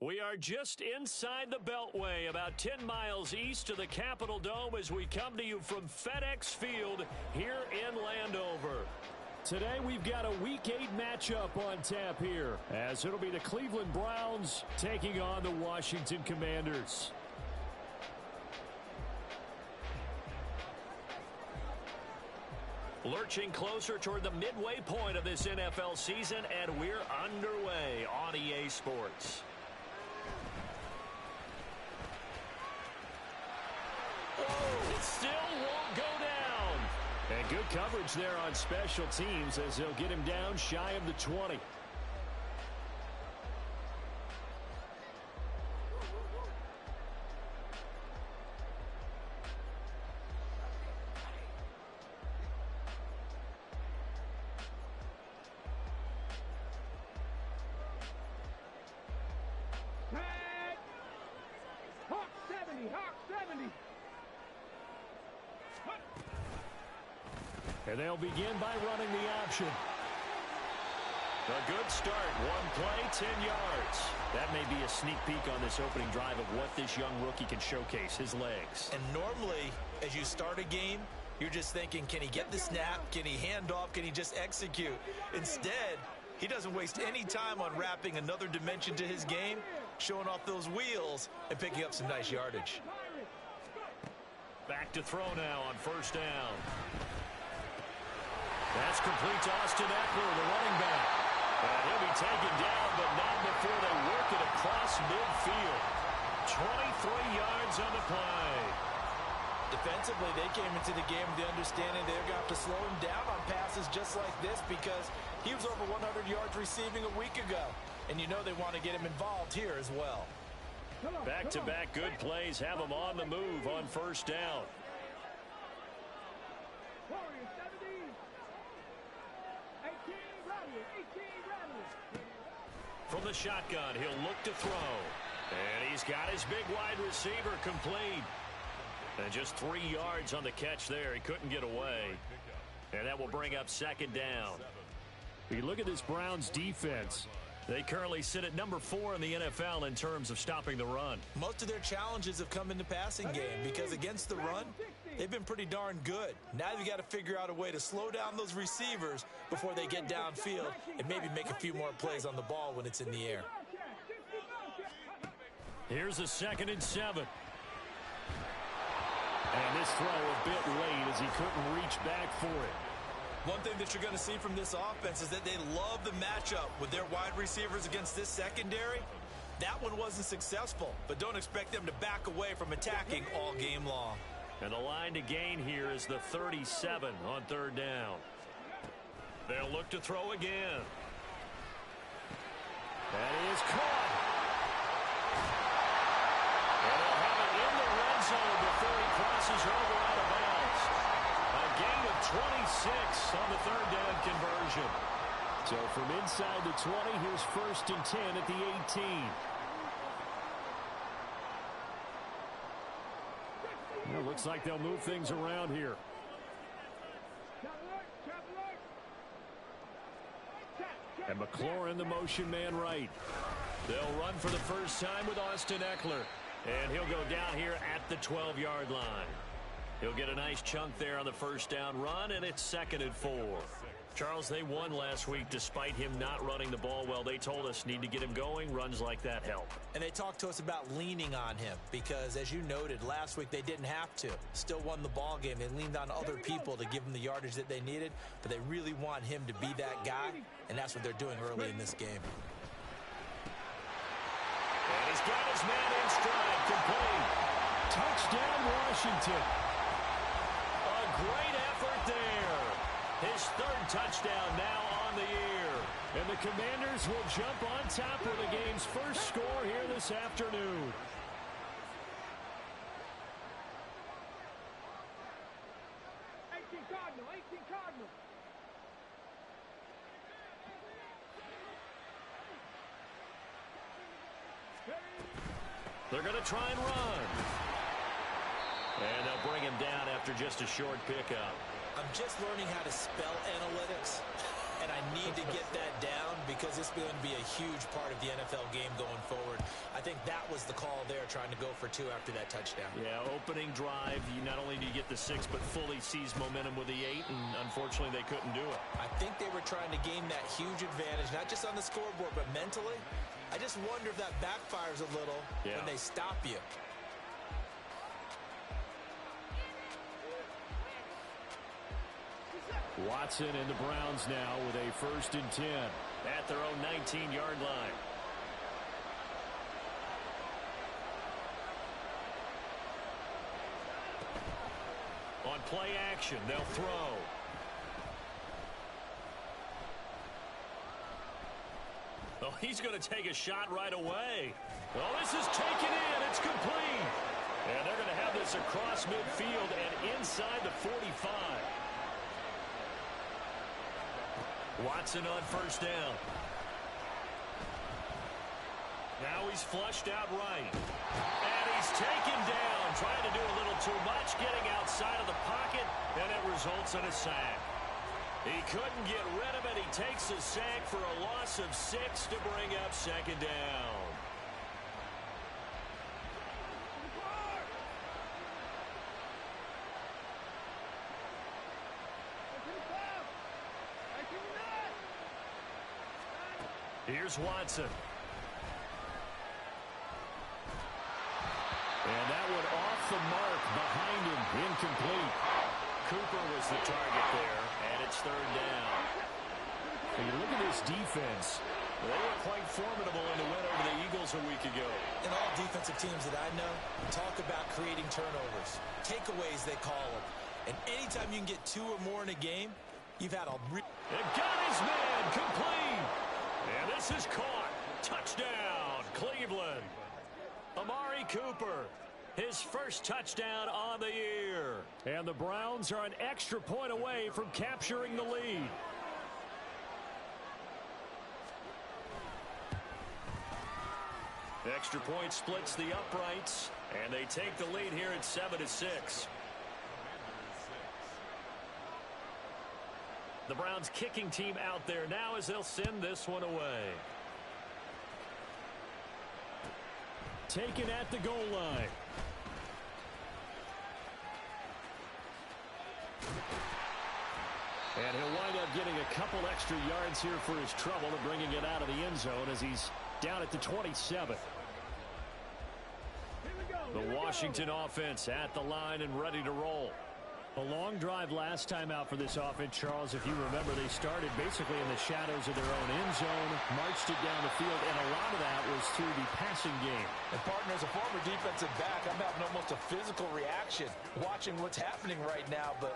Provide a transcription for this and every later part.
We are just inside the Beltway, about 10 miles east of the Capitol Dome as we come to you from FedEx Field here in Landover. Today we've got a Week 8 matchup on tap here, as it'll be the Cleveland Browns taking on the Washington Commanders. Lurching closer toward the midway point of this NFL season, and we're underway on EA Sports. It still won't go down. And good coverage there on special teams as they'll get him down shy of the 20. Hawk 70, Hawk 70. And they'll begin by running the option. A good start. One play, 10 yards. That may be a sneak peek on this opening drive of what this young rookie can showcase, his legs. And normally, as you start a game, you're just thinking, can he get the snap? Can he hand off? Can he just execute? Instead, he doesn't waste any time on wrapping another dimension to his game, showing off those wheels, and picking up some nice yardage. Back to throw now on first down. That's complete to Austin Ekeler, the running back. And he'll be taken down, but not before they work it across midfield. 23 yards on the play. Defensively, they came into the game with the understanding they're going to have to slow him down on passes just like this because he was over 100 yards receiving a week ago. And you know they want to get him involved here as well. Back-to-back good plays have him on the move on first down. From the shotgun, he'll look to throw. And he's got his big wide receiver complete. And just 3 yards on the catch there. He couldn't get away. And that will bring up second down. You look at this Browns defense. They currently sit at number 4 in the NFL in terms of stopping the run. Most of their challenges have come in the passing game because against the run, they've been pretty darn good. Now they've got to figure out a way to slow down those receivers before they get downfield and maybe make a few more plays on the ball when it's in the air. Here's a 2nd and 7. And this throw a bit late as he couldn't reach back for it. One thing that you're going to see from this offense is that they love the matchup with their wide receivers against this secondary. That one wasn't successful, but don't expect them to back away from attacking all game long. And the line to gain here is the 37 on third down. They'll look to throw again. That is caught. And they'll have it in the red zone before he crosses over out of bounds. A gain of 26 on the third down conversion. So from inside the 20, here's 1st and 10 at the 18. It looks like they'll move things around here. And McLaurin, the motion man right. They'll run for the first time with Austin Ekeler. And he'll go down here at the 12-yard line. He'll get a nice chunk there on the first down run, and it's 2nd and 4. Charles, they won last week despite him not running the ball well. They told us need to get him going. Runs like that help. And they talked to us about leaning on him because, as you noted, last week they didn't have to. Still won the ball game. They leaned on other people to give them the yardage that they needed, but they really want him to be that guy, and that's what they're doing early in this game. And he's got his man in stride, complete. Touchdown, Washington. A great effort there. His 3rd touchdown now on the year. And the Commanders will jump on top with the game's first score here this afternoon. Cardinal. They're going to try and run. And they'll bring him down after just a short pickup. I'm just learning how to spell analytics, and I need to get that down because it's going to be a huge part of the NFL game going forward. I think that was the call there, trying to go for 2 after that touchdown. Yeah, opening drive, you not only do you get the 6, but fully seize momentum with the 8, and unfortunately they couldn't do it. I think they were trying to gain that huge advantage, not just on the scoreboard, but mentally. I just wonder if that backfires a little when they stop you. Watson and the Browns now with a 1st and 10 at their own 19-yard line. On play action, they'll throw. Oh, he's going to take a shot right away. Well, this is taken in. It's complete. And they're going to have this across midfield and inside the 45. Watson on 1st down. Now he's flushed out right. And he's taken down, trying to do a little too much, getting outside of the pocket, and it results in a sack. He couldn't get rid of it. He takes a sack for a loss of 6 to bring up 2nd down. Here's Watson. And that one off the mark behind him, incomplete. Cooper was the target there, and it's 3rd down. And you look at this defense. They were quite formidable in the win over the Eagles a week ago. And all defensive teams that I know talk about creating turnovers. Takeaways, they call them. And anytime you can get 2 or more in a game, you've had a... And got his man, complete. And this is caught. Touchdown, Cleveland. Amari Cooper, his 1st touchdown on the year. And the Browns are an extra point away from capturing the lead. Extra point splits the uprights, and they take the lead here at 7-6. The Browns kicking team out there now as they'll send this one away. Taken at the goal line. And he'll wind up getting a couple extra yards here for his trouble and bringing it out of the end zone as he's down at the 27. The Washington offense at the line and ready to roll. A long drive last time out for this offense, Charles. If you remember, they started basically in the shadows of their own end zone, marched it down the field, and a lot of that was through the passing game. And partner, as a former defensive back, I'm having almost a physical reaction watching what's happening right now. But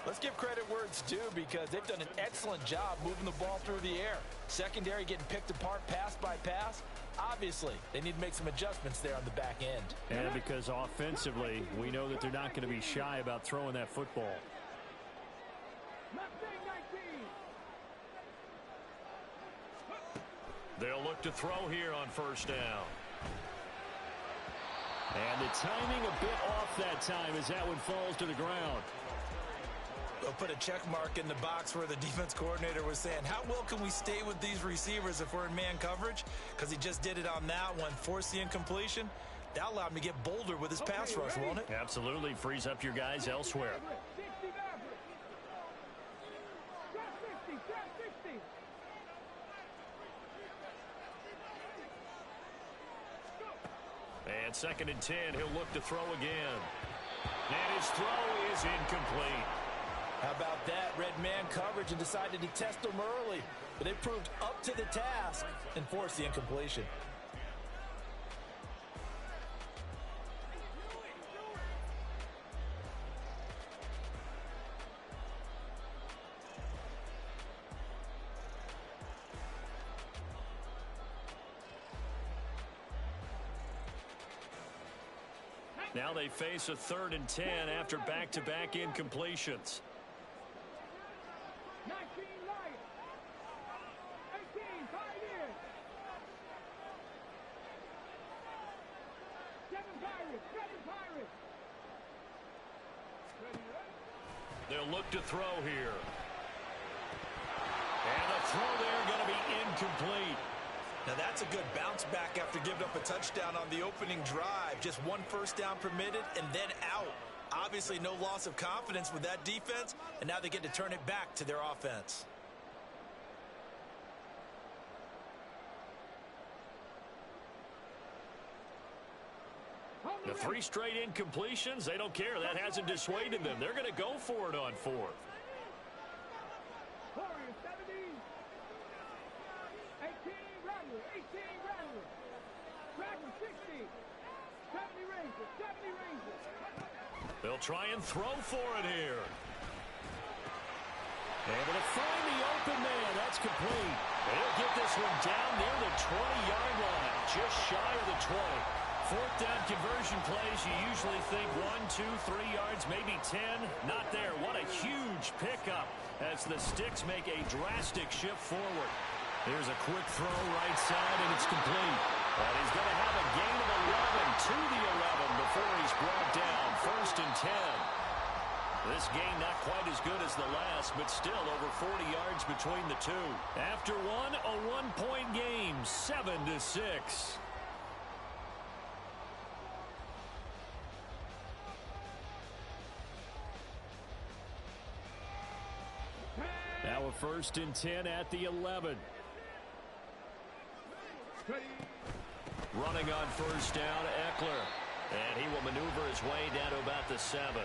let's give credit where it's due because they've done an excellent job moving the ball through the air. Secondary getting picked apart pass by pass. Obviously, they need to make some adjustments there on the back end. And because offensively, we know that they're not going to be shy about throwing that football. They'll look to throw here on 1st down. And the timing a bit off that time as that one falls to the ground. They'll put a check mark in the box where the defense coordinator was saying, how well can we stay with these receivers if we're in man coverage? Because he just did it on that one, forced the incompletion. That allowed him to get bolder with his pass rush, won't it? Absolutely. Frees up your guys elsewhere. And 2nd and 10, he'll look to throw again. And his throw is incomplete. How about that? Red man coverage and decided to test them early. But they proved up to the task and forced the incompletion. Now they face a 3rd and 10 after back-to-back incompletions. 19 Lions. 18 Pioneers. 7 Pirates. 7 Pirates. Ready, They'll look to throw here. And the throw there going to be incomplete. Now that's a good bounce back after giving up a touchdown on the opening drive. Just one first down permitted and then out. Obviously no loss of confidence with that defense, and now they get to turn it back to their offense. The 3 straight incompletions, they don't care. That hasn't dissuaded them. They're going to go for it on 4th. Warriors 70. 18 Rattler. 18 Rattler. Rattler 60. 70 Rangers. 70 Rangers. They'll try and throw for it here. Able to find the open man. That's complete. They'll get this one down near the 20-yard line. Just shy of the 20. 4th down conversion plays, you usually think 1, 2, 3 yards, maybe 10. Not there. What a huge pickup as the Sticks make a drastic shift forward. Here's a quick throw right side, and it's complete. And he's going to have a gain of 11 to the 11 before he's brought down. 1st and 10. This game not quite as good as the last, but still over 40 yards between the two. After one, a 1-point game, 7-6. Now a 1st and 10 at the 11. Running on 1st down, Eckler. And he will maneuver his way down to about the 7.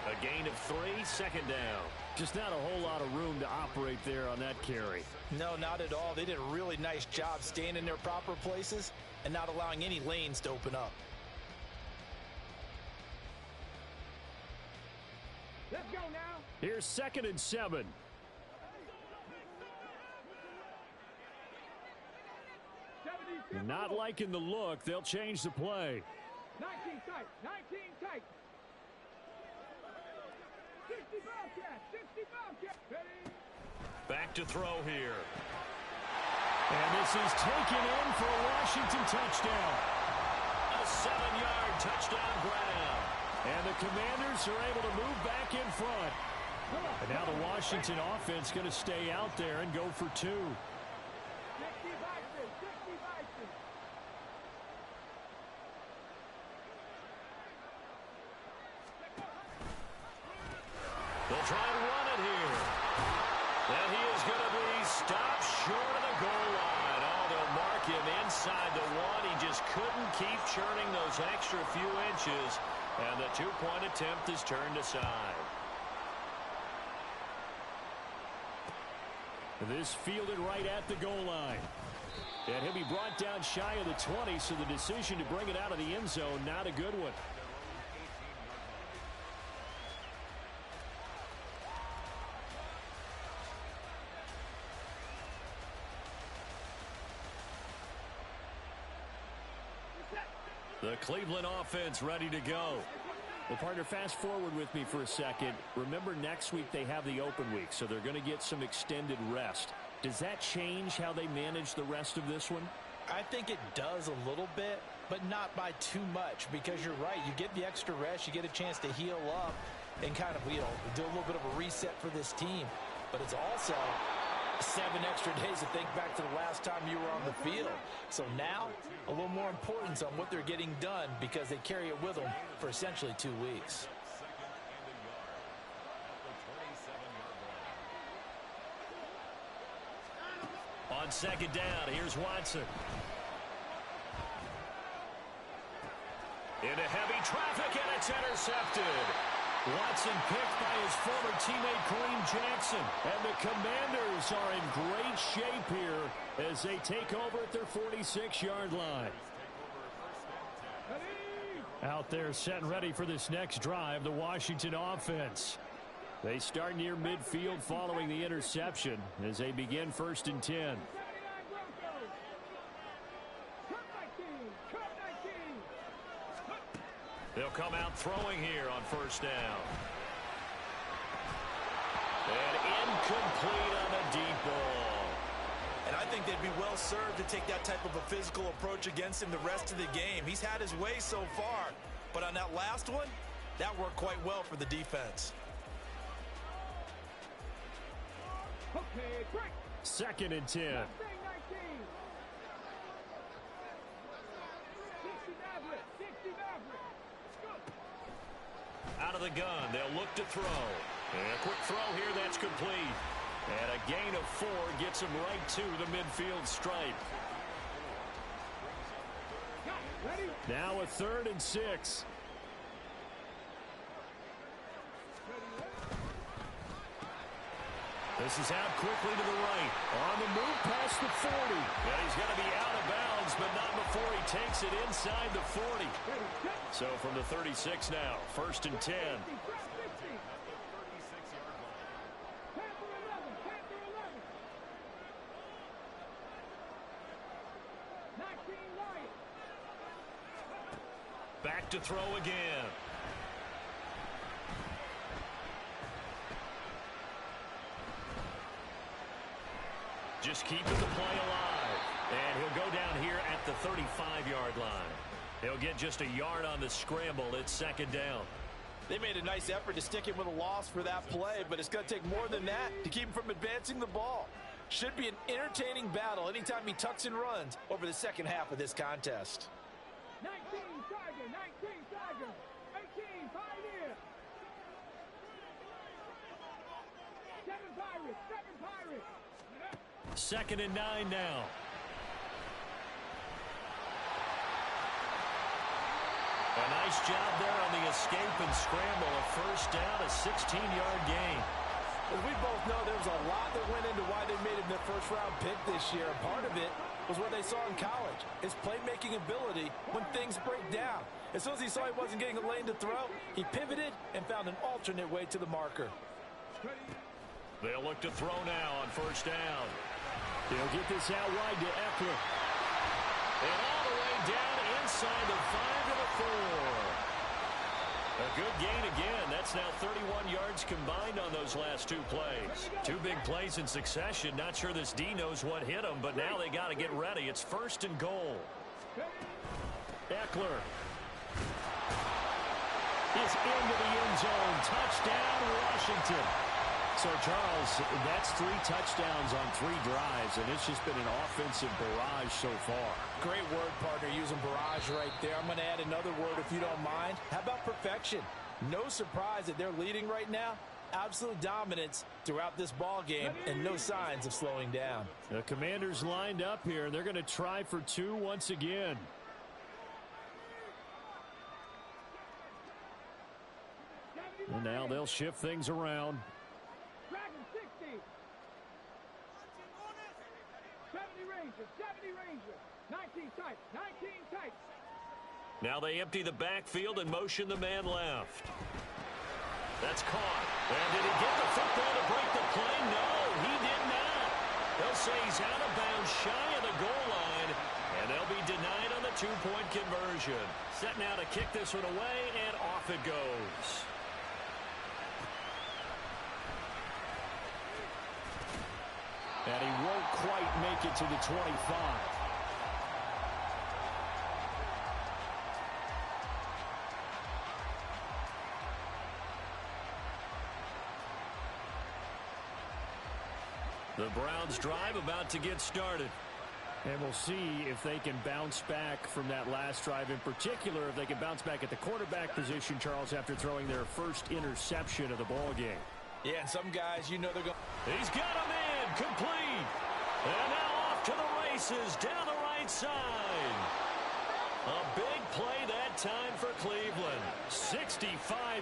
A gain of 3, 2nd down. Just not a whole lot of room to operate there on that carry. No, not at all. They did a really nice job staying in their proper places and not allowing any lanes to open up. Let's go now. Here's 2nd and 7. Not liking the look. They'll change the play. 19 tight. 19 tight. 60 Bobcat. 60 Bobcat. Ready? Back to throw here. And this is taken in for a Washington touchdown. A 7-yard touchdown ground. And the Commanders are able to move back in front. And now the Washington offense going to stay out there and go for 2. 60 Bison. 60 Bison. They'll try and run it here. And he is going to be stopped short of the goal line. Oh, they'll mark him inside the 1. He just couldn't keep churning those extra few inches. And the 2-point attempt is turned aside. This fielded right at the goal line. And he'll be brought down shy of the 20, so the decision to bring it out of the end zone, not a good one. The Cleveland offense ready to go. Well, partner, fast forward with me for a second. Remember, next week they have the open week, so they're going to get some extended rest. Does that change how they manage the rest of this one? I think it does a little bit, but not by too much, because you're right. You get the extra rest, you get a chance to heal up and kind of, do a little bit of a reset for this team. But it's also 7 extra days to think back to the last time you were on the field. So now, a little more importance on what they're getting done, because they carry it with them for essentially 2 weeks. On 2nd down, here's Watson. Into heavy traffic, and it's intercepted. Watson picked by his former teammate Kareem Jackson. And the Commanders are in great shape here as they take over at their 46-yard line. Out there set and ready for this next drive, the Washington offense. They start near midfield following the interception as they begin 1st and 10. They'll come out throwing here on 1st down. And incomplete on a deep ball. And I think they'd be well served to take that type of a physical approach against him the rest of the game. He's had his way so far, but on that last one, that worked quite well for the defense. Okay, break. 2nd and 10. Mustang 19. 60 Maverick. 60 Maverick. Out of the gun, they'll look to throw. And a quick throw here, that's complete. And a gain of 4 gets him right to the midfield stripe. Ready? Now a 3rd and 6. This is out quickly to the right. On the move past the 40. And he's going to be out of bounds, but not before he takes it inside the 40. So from the 36 now, 1st and 10. Back to throw again. Just keeping the play alive. And he'll go down here at the 35-yard line. He'll get just a yard on the scramble. It's 2nd down. They made a nice effort to stick him with a loss for that play, but it's going to take more than that to keep him from advancing the ball. Should be an entertaining battle anytime he tucks and runs over the second half of this contest. 19 Tiger, 19 Tiger, 18 Pioneer. 7 Pirates, 7 Pirates. 2nd and 9 now. A nice job there on the escape and scramble. A 1st down, a 16-yard gain. As we both know, there was a lot that went into why they made him their first-round pick this year. Part of it was what they saw in college, his playmaking ability when things break down. As soon as he saw he wasn't getting a lane to throw, he pivoted and found an alternate way to the marker. They'll look to throw now on 1st down. He'll get this out wide to Eckler. And all the way down inside the 5 to the 4. A good gain again. That's now 31 yards combined on those last 2 plays. 2 big plays in succession. Not sure this D knows what hit him, but now they got to get ready. It's 1st and goal. Eckler is into the end zone. Touchdown, Washington. So, Charles, that's 3 touchdowns on 3 drives, and it's just been an offensive barrage so far. Great word, partner, using barrage right there. I'm going to add another word if you don't mind. How about perfection? No surprise that they're leading right now. Absolute dominance throughout this ball game and no signs of slowing down. The Commanders lined up here, and they're going to try for 2 once again. And now they'll shift things around. Dragon 60. 70 Ranger, 70 Ranger. 19 tight, 19 tight. Now they empty the backfield and motion the man left. That's caught. And did he get the football to break the play? No, he did not. They'll say he's out of bounds, shy of the goal line, and they'll be denied on the 2-point conversion. Set now to kick this one away, and off it goes. And he won't quite make it to the 25. The Browns drive about to get started. And we'll see if they can bounce back from that last drive. In particular, if they can bounce back at the quarterback position, Charles, after throwing their first interception of the ball game. Yeah, and some guys, you know they're going. He's got him in, complete. And now off to the races, down the right side. A big play that time for Cleveland. 65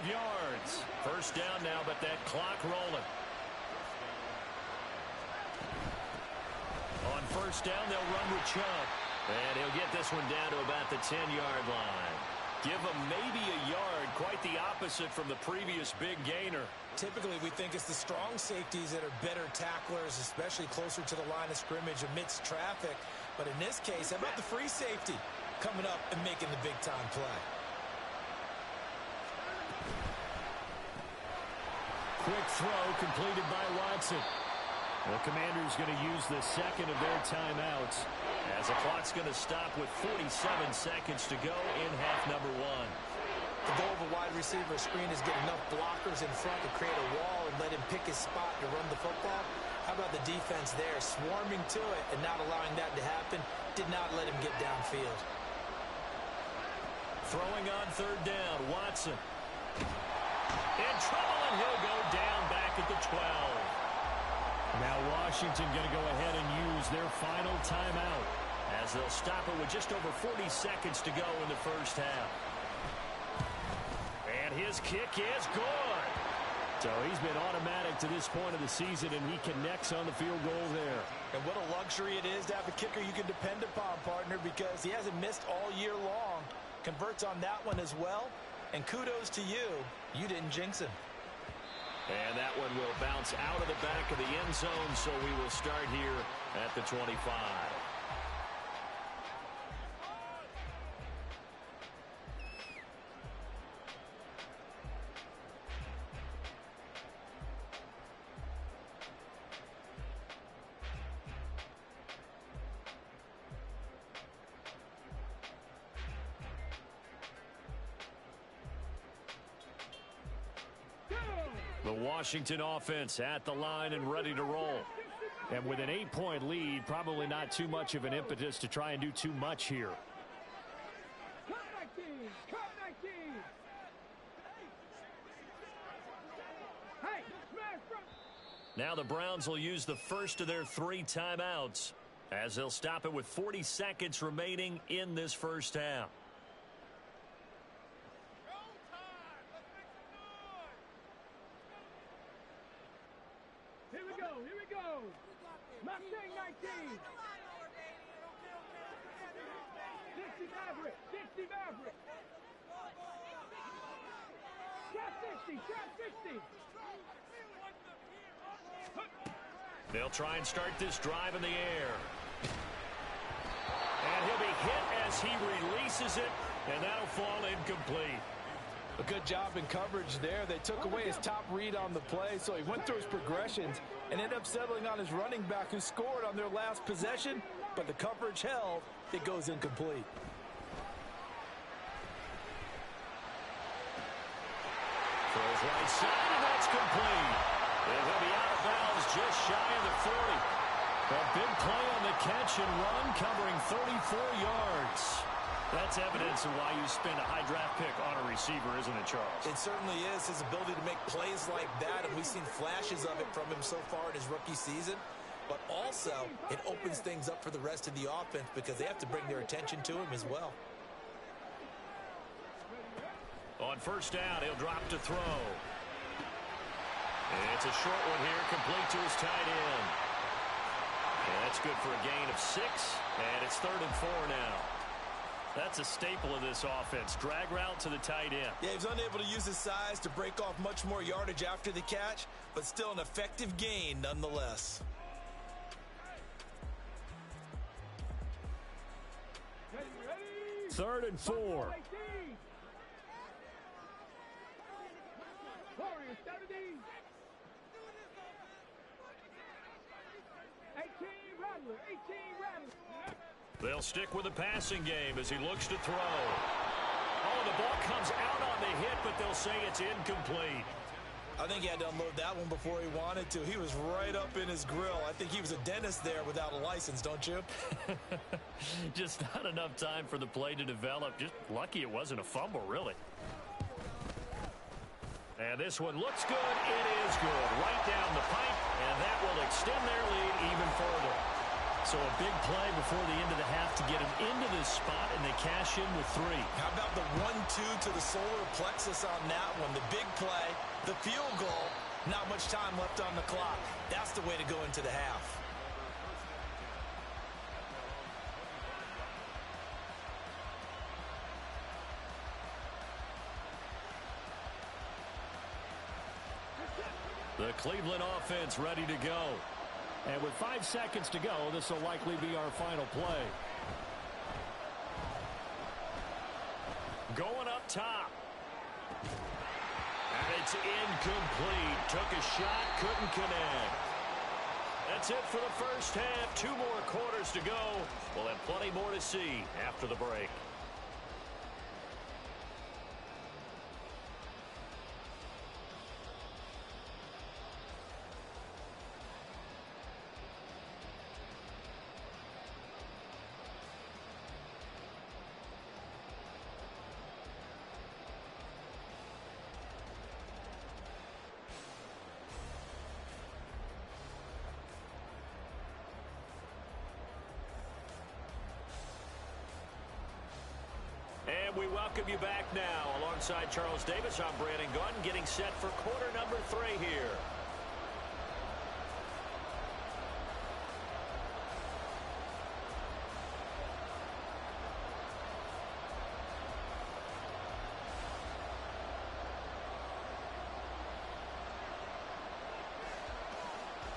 yards. First down now, but that clock rolling. On first down, they'll run with Chubb. And he'll get this one down to about the 10-yard line. Give him maybe a yard, quite the opposite from the previous big gainer. Typically, we think it's the strong safeties that are better tacklers, especially closer to the line of scrimmage amidst traffic. But in this case, how about the free safety coming up and making the big-time play? Quick throw completed by Watson. The Commanders going to use the second of their timeouts as the clock's going to stop with 47 seconds to go in half number 1. The goal of a wide receiver screen is get enough blockers in front to create a wall and let him pick his spot to run the football. How about the defense there, swarming to it and not allowing that to happen? Did not let him get downfield. Throwing on third down, Watson. In trouble, and he'll go down back at the 12. Now Washington going to go ahead and use their final timeout as they'll stop it with just over 40 seconds to go in the first half. And his kick is good. So he's been automatic to this point of the season, and he connects on the field goal there. And what a luxury it is to have a kicker you can depend upon, partner, because he hasn't missed all year long. Converts on that one as well. And kudos to you. You didn't jinx him. And that one will bounce out of the back of the end zone, so we will start here at the 25. The Washington offense at the line and ready to roll. And with an 8-point lead, probably not too much of an impetus to try and do too much here. Now the Browns will use the first of their 3 timeouts as they'll stop it with 40 seconds remaining in this first half. Mustang 19. 60 Maverick. 60 Maverick. Trap 60. Trap 60. They'll try and start this drive in the air. And he'll be hit as he releases it, and that'll fall incomplete. A good job in coverage there. They took away his top read on the play, so he went through his progressions and ended up settling on his running back who scored on their last possession, but the coverage held. It goes incomplete. Throws right side, and that's complete. And he'll be out of bounds just shy of the 40. A big play on the catch and run, covering 34 yards. That's evidence of why you spend a high draft pick on a receiver, isn't it, Charles? It certainly is. His ability to make plays like that, and we've seen flashes of it from him so far in his rookie season. But also, it opens things up for the rest of the offense because they have to bring their attention to him as well. On first down, he'll drop to throw. And it's a short one here, complete to his tight end. And that's good for a gain of 6, and it's 3rd and 4 now. That's a staple of this offense. Drag route to the tight end. Yeah, he was unable to use his size to break off much more yardage after the catch, but still an effective gain nonetheless. Third and 4. Warriors 70. 18 Rattler. 18 Rattler. They'll stick with the passing game as he looks to throw. Oh, the ball comes out on the hit, but they'll say it's incomplete. I think he had to unload that one before he wanted to. He was right up in his grill. I think he was a dentist there without a license, don't you? Just not enough time for the play to develop. Just lucky it wasn't a fumble, really. And this one looks good. It is good. Right down the pipe, and that will extend their lead even further. So a big play before the end of the half to get him into this spot, and they cash in with 3. How about the 1-2 to the solar plexus on that one? The big play, the field goal, not much time left on the clock. That's the way to go into the half. The Cleveland offense ready to go. And with 5 seconds to go, this will likely be our final play. Going up top. And it's incomplete. Took a shot, couldn't connect. That's it for the first half. 2 more quarters to go. We'll have plenty more to see after the break. And we welcome you back now. Alongside Charles Davis, I'm Brandon Gaudin, getting set for quarter number 3 here.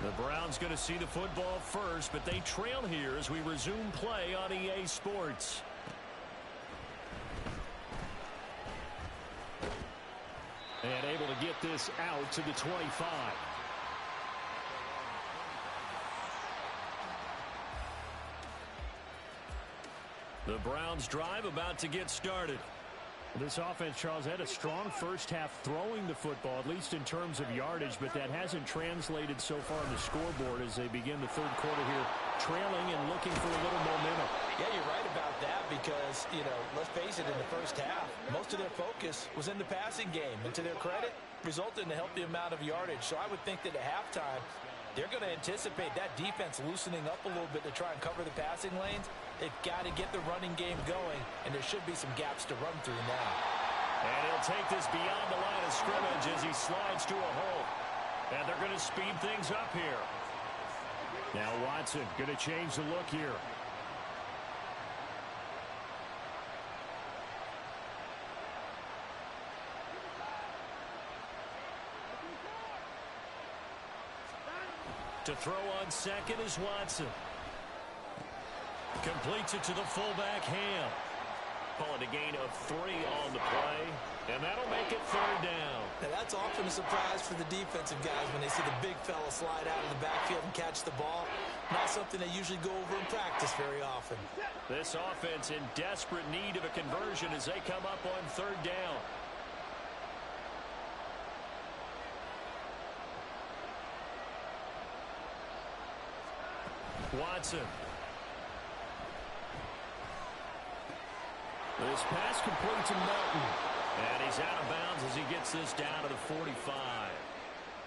The Browns going to see the football first, but they trail here as we resume play on EA Sports. And able to get this out to the 25. The Browns drive about to get started. This offense, Charles, had a strong first half throwing the football, at least in terms of yardage, but that hasn't translated so far on the scoreboard as they begin the third quarter here, trailing and looking for a little momentum. Yeah, you're right about that because, let's face it, in the first half, most of their focus was in the passing game. And to their credit, resulted in a healthy amount of yardage. So I would think that at halftime, they're going to anticipate that defense loosening up a little bit to try and cover the passing lanes. They've got to get the running game going, and there should be some gaps to run through now. And he'll take this beyond the line of scrimmage as he slides to a hole. And they're going to speed things up here. Now Watson going to change the look here. To throw on second is Watson. Completes it to the fullback, Ham. Calling a gain of 3 on the play, and that'll make it third down. Now that's often a surprise for the defensive guys when they see the big fella slide out of the backfield and catch the ball. Not something they usually go over in practice very often. This offense in desperate need of a conversion as they come up on third down. Watson. This pass complete to Melton. And he's out of bounds as he gets this down to the 45.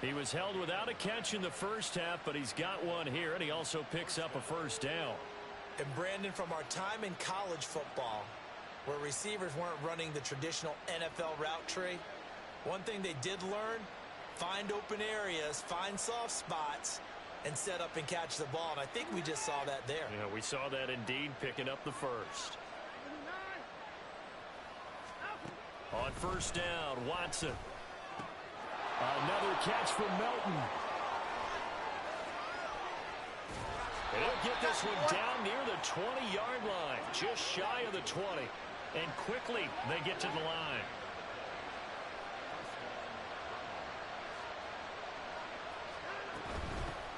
He was held without a catch in the first half, but he's got one here, and he also picks up a first down. And Brandon, from our time in college football, where receivers weren't running the traditional NFL route tree, one thing they did learn, find open areas, find soft spots, and set up and catch the ball. And I think we just saw that there. Yeah, we saw that indeed, picking up the first. On first down, Watson. Another catch from Melton. And he'll get this one down near the 20-yard line, just shy of the 20. And quickly, they get to the line.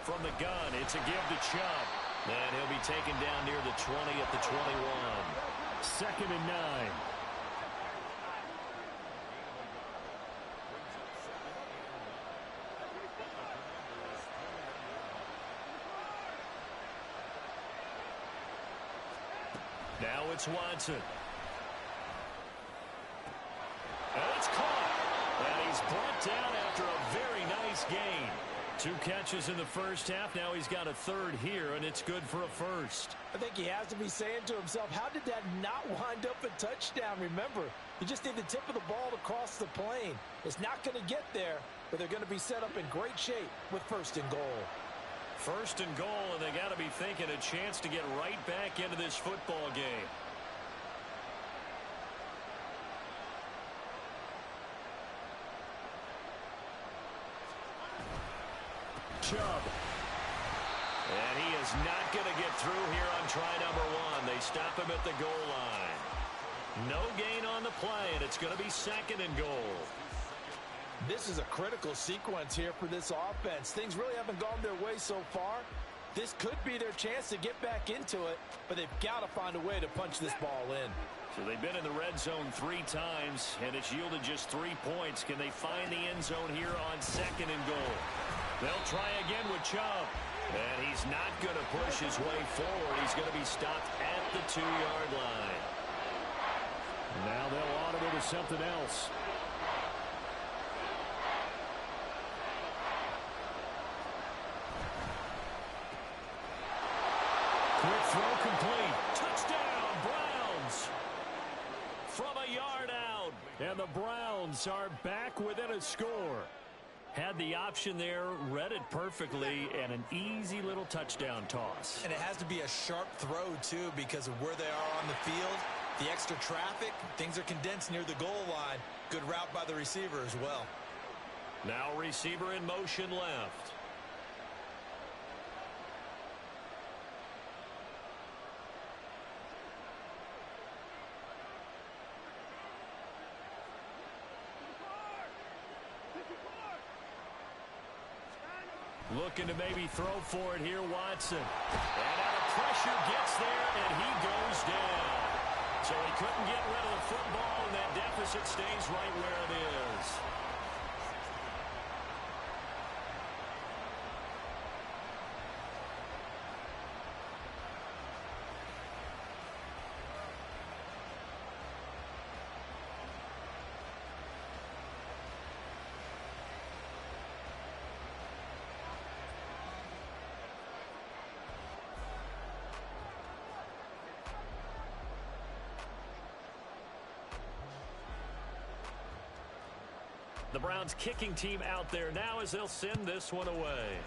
From the gun, it's a give to Chubb. And he'll be taken down near the 20 at the 21. 2nd and 9. Now it's Watson. And it's caught. And he's brought down after a very nice gain. 2 catches in the first half. Now he's got a third here, and it's good for a first. I think he has to be saying to himself, how did that not wind up a touchdown? Remember, you just need the tip of the ball to cross the plane. It's not going to get there, but they're going to be set up in great shape with 1st and goal. 1st and goal, and they got to be thinking a chance to get right back into this football game. Chubb. And he is not going to get through here on try number 1. They stop him at the goal line. No gain on the play, and it's going to be 2nd and goal. This is a critical sequence here for this offense. Things really haven't gone their way so far. This could be their chance to get back into it, but they've got to find a way to punch this ball in. So they've been in the red zone 3 times, and it's yielded just 3 points. Can they find the end zone here on 2nd and goal? They'll try again with Chubb. And he's not going to push his way forward. He's going to be stopped at the 2-yard line. Now they'll audible to something else. Quick throw complete. Touchdown, Browns. from a yard out. And the Browns are back within a score. Had the option there, read it perfectly, and an easy little touchdown toss. And it has to be a sharp throw, too, because of where they are on the field. The extra traffic, things are condensed near the goal line. Good route by the receiver as well. Now receiver in motion left. Looking to maybe throw for it here, Watson. And out of pressure, gets there, and he goes down. So he couldn't get rid of the football, and that deficit stays right where it is. The Browns kicking team out there now as they'll send this one away.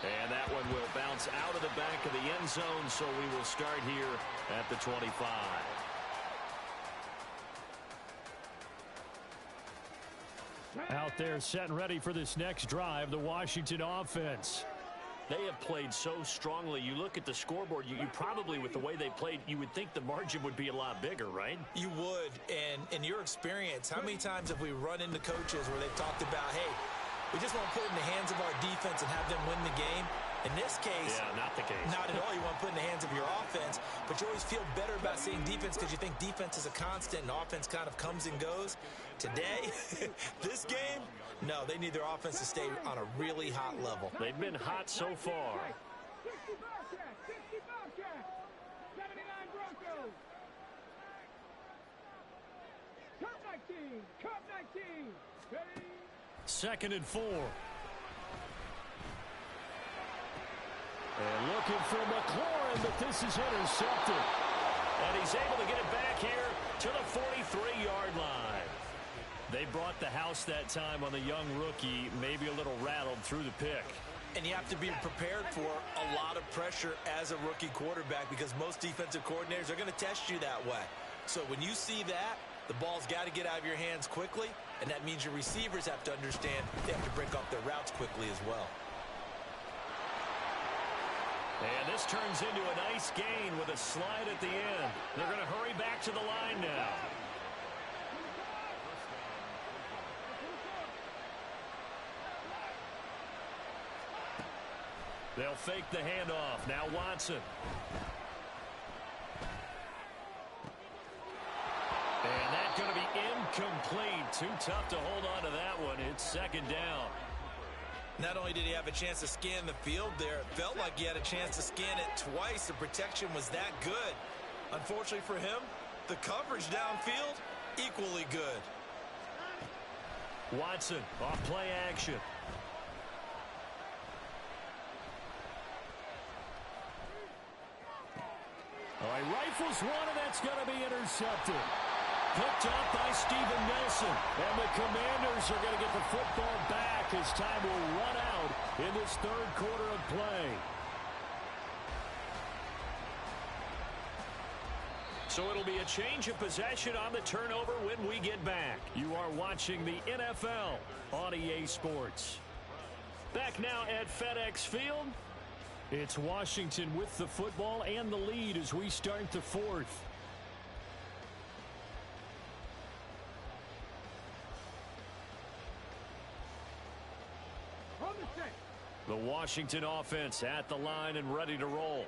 And that one will bounce out of the back of the end zone, so we will start here at the 25. Out there set and ready for this next drive, the Washington offense. They have played so strongly. You look at the scoreboard, you probably, with the way they played, you would think the margin would be a lot bigger, right? You would. And in your experience, how many times have we run into coaches where they've talked about, hey, we just want to put it in the hands of our defense and have them win the game? In this case, yeah, not the case. Not at all. You want to put it in the hands of your offense, but you always feel better about seeing defense because you think defense is a constant and offense kind of comes and goes. Today, this game, no, they need their offense to stay on a really hot level. They've been hot so far. 60 Bobcats, 60 Bobcats, 79 Broncos. Cup 19, Cup 19. Ready? 2nd and 4. And looking for McLaurin, but this is intercepted. And he's able to get it back here to the 43-yard line. They brought the house that time on the young rookie, maybe a little rattled through the pick. And you have to be prepared for a lot of pressure as a rookie quarterback because most defensive coordinators are going to test you that way. So when you see that, the ball's got to get out of your hands quickly, and that means your receivers have to understand they have to break off their routes quickly as well. And this turns into a nice gain with a slide at the end. They're going to hurry back to the line now. They'll fake the handoff. Now Watson. And that's going to be incomplete. Too tough to hold on to that one. It's 2nd down. Not only did he have a chance to scan the field there, it felt like he had a chance to scan it twice. The protection was that good. Unfortunately for him, the coverage downfield, equally good. Watson off play action. All right, rifles one, and that's going to be intercepted. Picked up by Steven Nelson. And the Commanders are going to get the football back as time will run out in this 3rd quarter of play. So it'll be a change of possession on the turnover when we get back. You are watching the NFL on EA Sports. Back now at FedEx Field. It's Washington with the football and the lead as we start the 4th. The Washington offense at the line and ready to roll.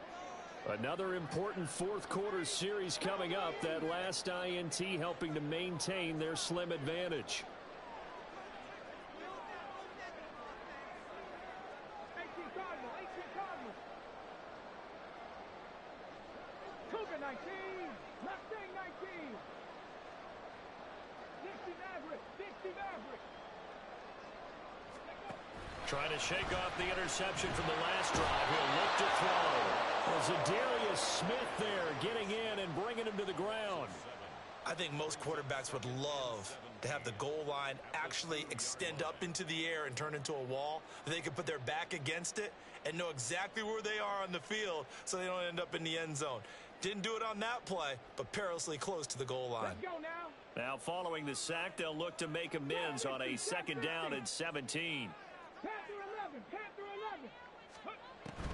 Another important 4th quarter series coming up. That last INT helping to maintain their slim advantage. 18 Cardinal, 18 Cardinal. Cougar 19, Mustang 19. Dixie Maverick, Dixie Maverick. Trying to shake off the interception from the last drive. He'll look to throw. Well, Zadarius Smith there getting in and bringing him to the ground. I think most quarterbacks would love to have the goal line actually extend up into the air and turn into a wall. They can put their back against it and know exactly where they are on the field so they don't end up in the end zone. Didn't do it on that play, but perilously close to the goal line. Let's go now. Now following the sack, they'll look to make amends on a second down and 17. Panther 11. Panther 11.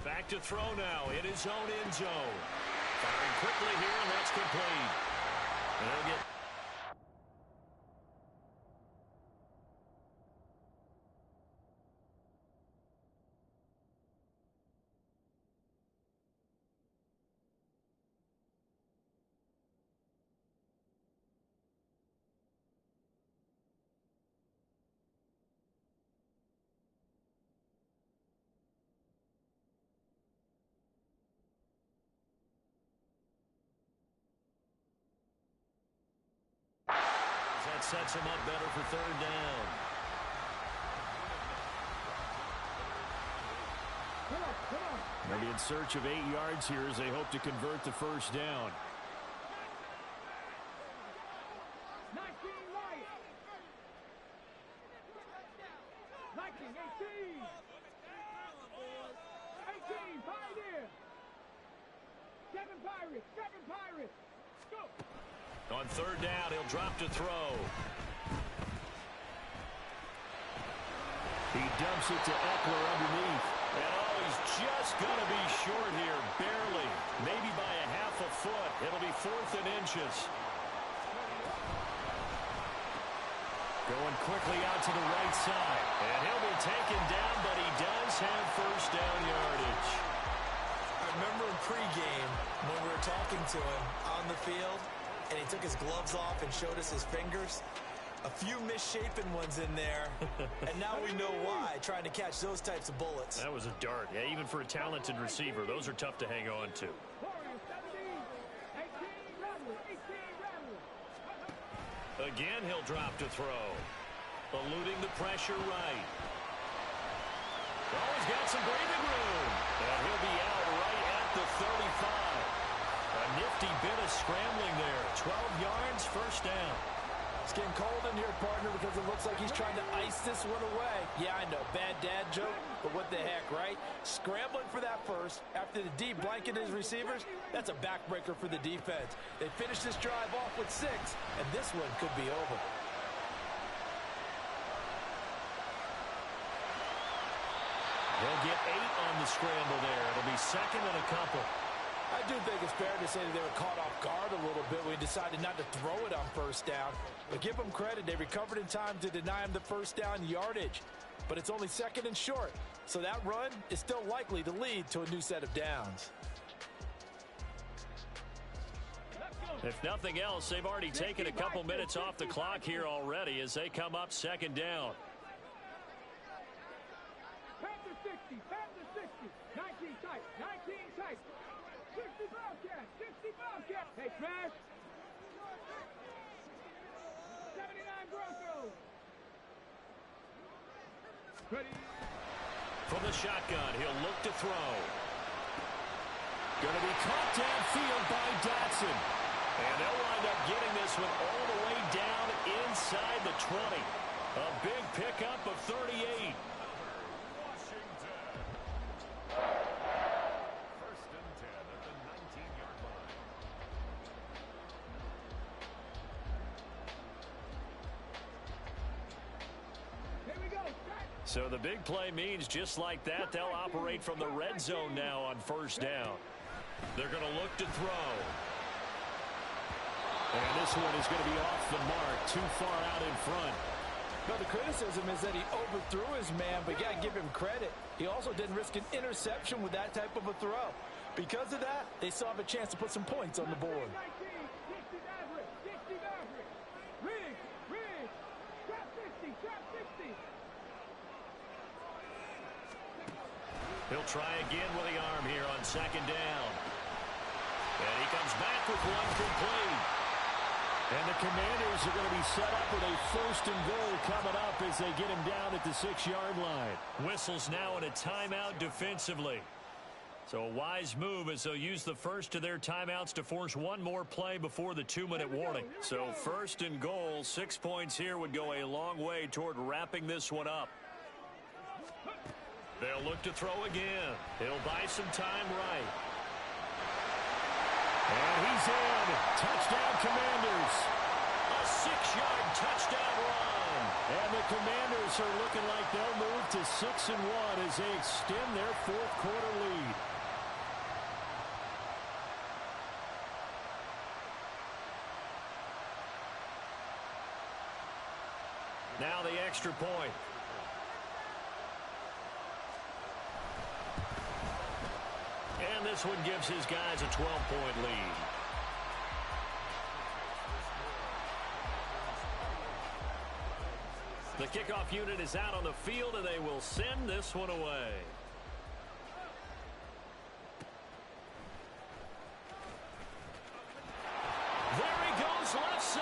Back to throw now in his own end zone. Firing quickly here, and that's complete. They'll get... That sets him up better for third down. They'll be in search of 8 yards here as they hope to convert the first down. 19 Lions. 19, 18. 18, Pioneer. 7 Pirates, 7 Pirates. Go. On third down, he'll drop to throw. He dumps it to Eckler underneath. And oh, he's just going to be short here, barely. Maybe by a half a foot. It'll be 4th and inches. Going quickly out to the right side. And he'll be taken down, but he does have first down yardage. I remember in pregame when we were talking to him on the field, and he took his gloves off and showed us his fingers. A few misshapen ones in there, and now we know why, trying to catch those types of bullets. That was a dart. Yeah, even for a talented receiver, those are tough to hang on to. Warriors 17, 18 Rattler, 18 Rattler. Again, he'll drop to throw. Eluding the pressure right. Oh, he's got some breathing room. And he'll be out right at the 35. A nifty bit of scrambling there. 12 yards, first down. It's getting cold in here, partner, because it looks like he's trying to ice this one away. Yeah, I know, bad dad joke, but what the heck, right? Scrambling for that first after the D blanket his receivers, that's a backbreaker for the defense. They finished this drive off with 6, and this one could be over. They'll get 8 on the scramble there. It'll be second and a couple. I do think it's fair to say that they were caught off guard a little bit when he decided not to throw it on first down. But give them credit, they recovered in time to deny him the first down yardage. But it's only second and short, so that run is still likely to lead to a new set of downs. If nothing else, they've already taken a couple minutes off the clock here already as they come up second down. Panther 60, Panther 60. 19 tight, 19 tight. 60 Bobcat, 60 Bobcat. Hey, Smash. 79 Broncos. Ready. From the shotgun, he'll look to throw. Going to be caught downfield by Dotson. And they'll wind up getting this one all the way down inside the 20. A big pickup of 38. So the big play means just like that, they'll operate from the red zone now on first down. They're going to look to throw. And this one is going to be off the mark, too far out in front. But the criticism is that he overthrew his man, but you got to give him credit. He also didn't risk an interception with that type of a throw. Because of that, they still have a chance to put some points on the board. He'll try again with the arm here on second down. And he comes back with one complete. And the Commanders are going to be set up with a first and goal coming up as they get him down at the 6-yard line. Whistles now in a timeout defensively. So a wise move as they'll use the first of their timeouts to force one more play before the 2-minute warning. So first and goal, 6 points here would go a long way toward wrapping this one up. They'll look to throw again. He'll buy some time right. And he's in. Touchdown, Commanders. A 6-yard touchdown run. And the Commanders are looking like they'll move to 6-1 as they extend their fourth quarter lead. Now the extra point. And this one gives his guys a 12-point lead. The kickoff unit is out on the field, and they will send this one away. There he goes left side.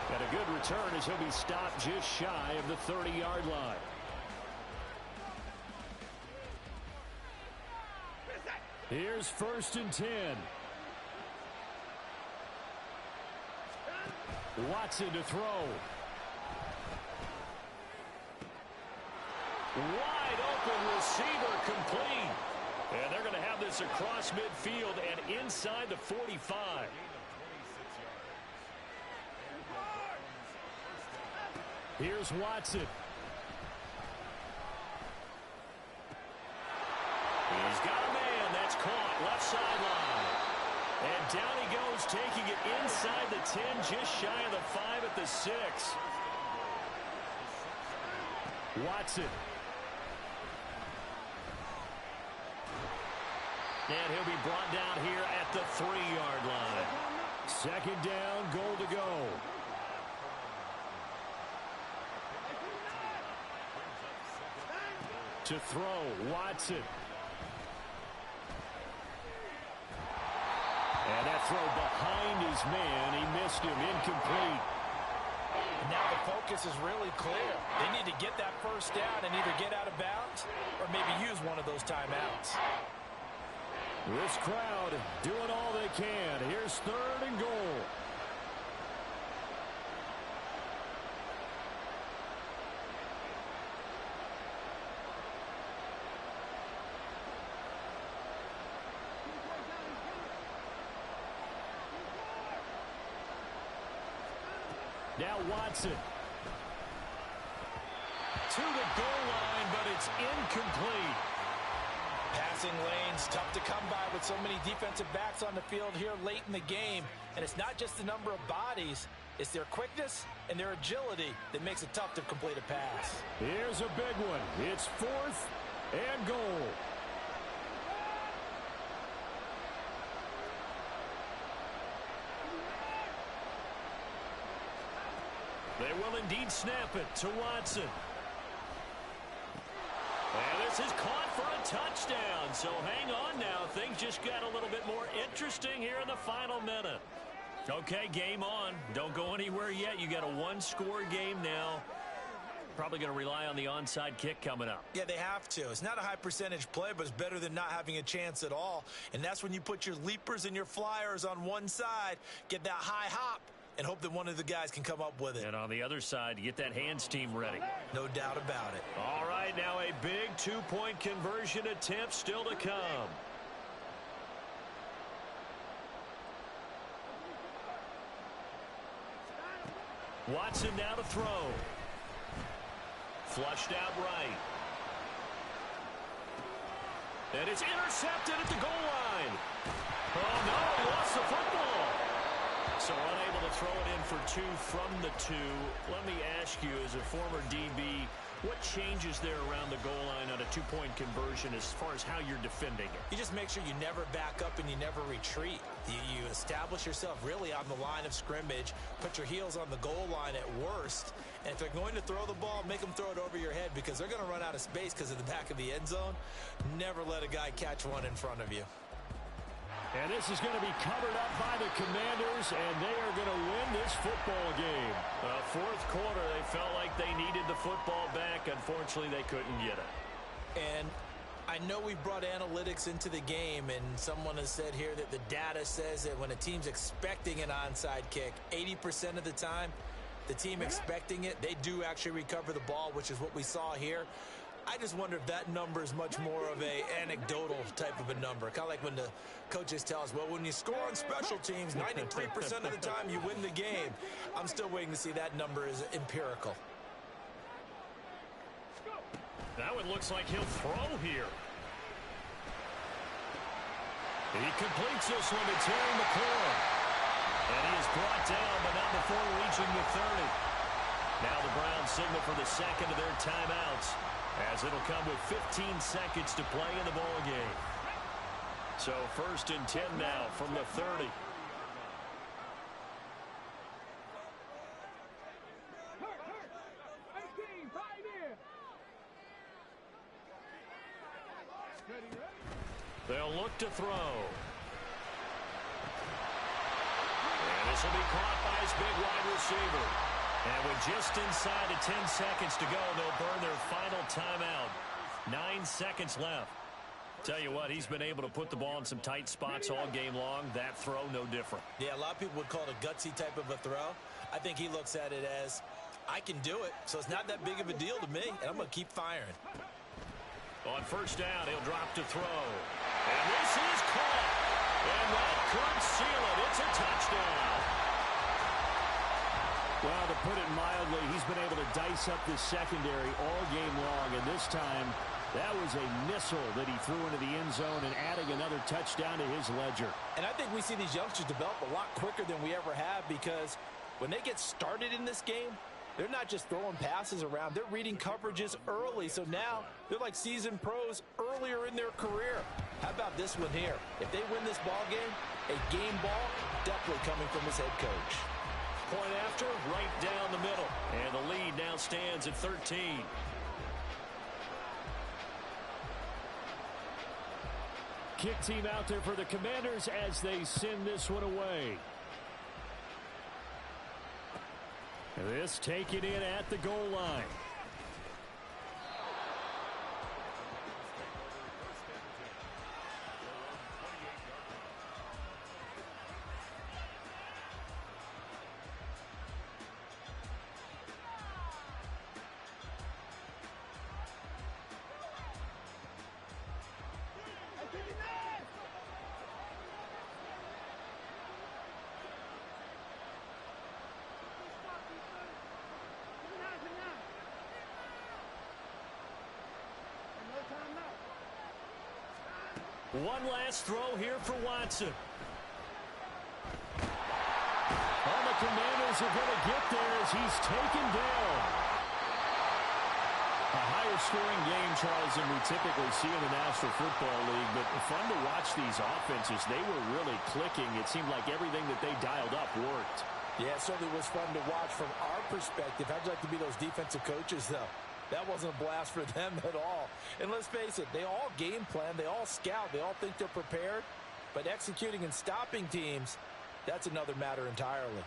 Got a good return as he'll be stopped just shy of the 30-yard line. Here's 1st and 10. Watson to throw. Wide open receiver complete. And they're going to have this across midfield and inside the 45. Here's Watson. He's got a man. That's caught left sideline. And down he goes, taking it inside the 10, just shy of the 5 at the 6. Watson. And he'll be brought down here at the 3-yard line. 2nd down, goal to go. To throw, Watson. And that throw behind his man. He missed him, incomplete. And now the focus is really clear. They need to get that first down and either get out of bounds or maybe use one of those timeouts. This crowd doing all they can. Here's 3rd and goal. Now Watson. To the goal line, but it's incomplete. Passing lanes, tough to come by with so many defensive backs on the field here late in the game. And it's not just the number of bodies, it's their quickness and their agility that makes it tough to complete a pass. Here's a big one. It's 4th and goal. They will indeed snap it to Watson. And this is caught for a touchdown. So hang on now. Things just got a little bit more interesting here in the final minute. Okay, game on. Don't go anywhere yet. You got a one-score game now. Probably going to rely on the onside kick coming up. Yeah, they have to. It's not a high percentage play, but it's better than not having a chance at all. And that's when you put your leapers and your flyers on one side, get that high hop, and hope that one of the guys can come up with it. And on the other side, get that hands team ready. No doubt about it. All right, now a big two-point conversion attempt still to come. Watson now to throw. Flushed out right. And it's intercepted at the goal line. Oh, no, he lost the football. So unable to throw it in for 2 from the 2. Let me ask you, as a former DB, what changes there around the goal line on a two-point conversion as far as how you're defending it? You just make sure you never back up and you never retreat. You establish yourself really on the line of scrimmage, put your heels on the goal line at worst, and if they're going to throw the ball, make them throw it over your head because they're going to run out of space because of the back of the end zone. Never let a guy catch one in front of you. And this is going to be covered up by the Commanders, and they are going to win this football game. Fourth quarter, they felt like they needed the football back. Unfortunately, they couldn't get it. And I know we've brought analytics into the game, and someone has said here that the data says that when a team's expecting an onside kick, 80% of the time, the team expecting it, they do actually recover the ball, which is what we saw here. I just wonder if that number is much more of a anecdotal type of a number. Kind of like when the coaches tell us, well, when you score on special teams, 93% of the time you win the game. I'm still waiting to see that number is empirical. Now it looks like he'll throw here. He completes this one to Terry McLaurin. And he is brought down, but not before reaching the 30. Now the Browns signal for the second of their timeouts, as it'll come with 15 seconds to play in the ball game. So 1st and 10 now from the 30. They'll look to throw. And this will be caught by his big wide receiver. And with just inside of 10 seconds to go, they'll burn their final timeout. 9 seconds left. Tell you what, he's been able to put the ball in some tight spots all game long. That throw, no different. Yeah, a lot of people would call it a gutsy type of a throw. I think he looks at it as, I can do it, so it's not that big of a deal to me, and I'm going to keep firing. On 1st down, he'll drop to throw. And this is caught. And that could seal it. It's a touchdown. Well, to put it mildly, he's been able to dice up this secondary all game long. And this time, that was a missile that he threw into the end zone and adding another touchdown to his ledger. And I think we see these youngsters develop a lot quicker than we ever have, because when they get started in this game, they're not just throwing passes around. They're reading coverages early. So now they're like seasoned pros earlier in their career. How about this one here? If they win this ball game, a game ball definitely coming from his head coach. Point after, right down the middle. And the lead now stands at 13. Kick team out there for the Commanders as they send this one away. This taken in at the goal line. One last throw here for Watson. Oh, the Commanders are going to get there as he's taken down. A higher scoring game, Charles, than we typically see in the National Football League, but fun to watch these offenses. They were really clicking. It seemed like everything that they dialed up worked. Yeah, it certainly was fun to watch from our perspective. How'd you like to be those defensive coaches, though? That wasn't a blast for them at all. And let's face it, they all game plan, they all scout, they all think they're prepared. But executing and stopping teams, that's another matter entirely.